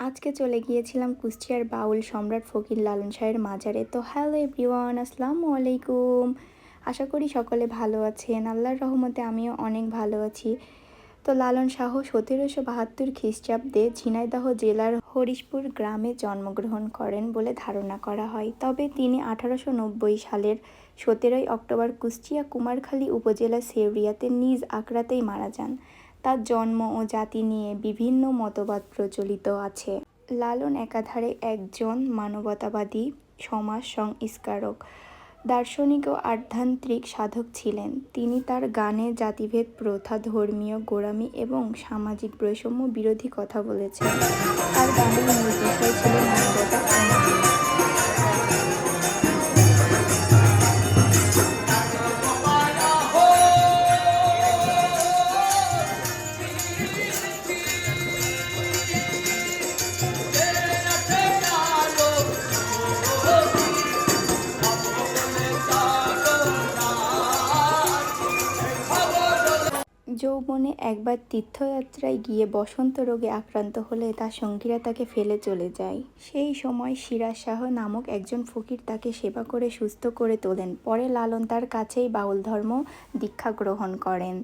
আজকে চলে গিয়েছিলাম কুষ্টিয়ার বাউল সম্রাট ফকির লালন শাহের মাজারে। তো হ্যালো এভরিওয়ান, আসসালামু আলাইকুম। আশা করি সকলে ভালো আছেন। আল্লাহর রহমতে আমিও অনেক ভালো আছি। তো লালন শাহ 1772 খ্রিস্টাব্দে ঝিনাইদহ জেলার হরিশপুর গ্রামে জন্মগ্রহণ করেন বলে ধারণা করা হয়। তবে তিনি 1890 সালের 17 অক্টোবর কুষ্টিয়া কুমারখালী উপজেলা সেউরিয়াতে নিজ আকড়াতেই মারা যান। তার জন্ম ও জাতি নিয়ে বিভিন্ন মতবাদ প্রচলিত আছে। লালন একাধারে একজন মানবতাবাদী, সমাজ সংস্কারক, দার্শনিক ও আধ্যাত্মিক সাধক ছিলেন। তিনি তার গানে জাতিভেদ প্রথা, ধর্মীয় গোঁড়ামি এবং সামাজিক বৈষম্য বিরোধী কথা বলেছেন। তার গানের মূল বিষয় ছিল মানবতা ও মানব। যৌবনে একবার তীর্থযাত্রায় গিয়ে বসন্ত রোগে আক্রান্ত হলে তার সঙ্গীরা তাকে ফেলে চলে যায়। সেই সময় সিরাজ শাহ নামক একজন ফকির তাকে সেবা করে সুস্থ করে তোলেন। পরে লালন তার কাছেই বাউল ধর্ম দীক্ষা গ্রহণ করেন।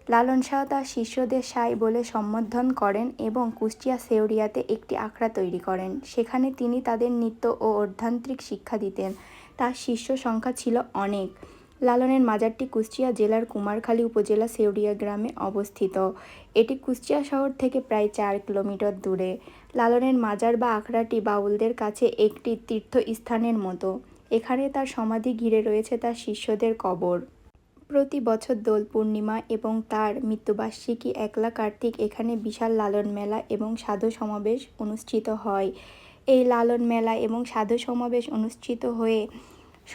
লালন শাহ তার শিষ্যদের সাই বলে সম্বোধন করেন এবং কুষ্টিয়া সেউরিয়াতে একটি আখড়া তৈরি করেন। সেখানে তিনি তাদের নৃত্য ও আধ্যাত্মিক শিক্ষা দিতেন। তার শিষ্য সংখ্যা ছিল অনেক। লালনের মাজারটি কুষ্টিয়া জেলার কুমারখালী উপজেলা সেউরিয়া গ্রামে অবস্থিত। এটি কুষ্টিয়া শহর থেকে প্রায় 4 কিলোমিটার দূরে। লালনের মাজার বা আখড়াটি বাউলদের কাছে একটি তীর্থস্থানের মতো। এখানে তার সমাধি ঘিরে রয়েছে তার শিষ্যদের কবর। প্রতি বছর দোল পূর্ণিমা এবং তার মৃত্যুবার্ষিকী 1লা কার্তিক এখানে বিশাল লালন মেলা এবং সাধু সমাবেশ অনুষ্ঠিত হয়। এই লালন মেলা এবং সাধু সমাবেশ অনুষ্ঠিত হয়ে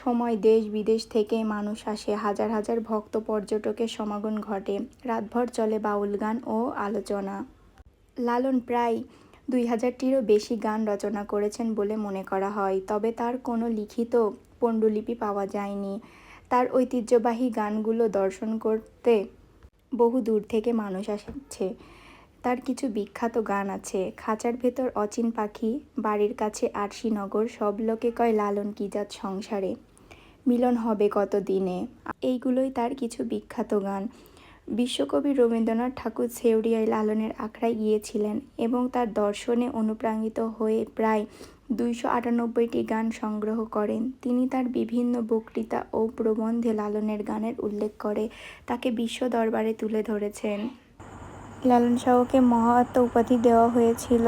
সময় দেশ বিদেশ থেকে মানুষ আসে। হাজার হাজার ভক্ত পর্যটকের সমাগম ঘটে। রাতভর চলে বাউল গান ও আলোচনা। লালন প্রায় 2000টিরও বেশি গান রচনা করেছেন বলে মনে করা হয়, তবে তার কোনো লিখিত পাণ্ডুলিপি পাওয়া যায়নি। তার ঐতিহ্যবাহী গানগুলো দর্শন করতে বহু দূর থেকে মানুষ আসছে। তার কিছু বিখ্যাত গান আছে: খাঁচার ভেতর অচিন পাখি, বাড়ির কাছে আরশিনগর, সব লোকে কয় লালন কি জাত সংসারে, মিলন হবে কত দিনে। এইগুলোই তার কিছু বিখ্যাত গান। বিশ্বকবি রবীন্দ্রনাথ ঠাকুর সেউরিয়ায় লালনের আখড়ায় গিয়েছিলেন এবং তার দর্শনে অনুপ্রাণিত হয়ে প্রায় 298টি গান সংগ্রহ করেন। তিনি তার বিভিন্ন বক্তৃতা ও প্রবন্ধে লালনের গানের উল্লেখ করে তাকে বিশ্ব দরবারে তুলে ধরেছেন। লালন শাহকে মহাত্মা উপাধি দেওয়া হয়েছিল।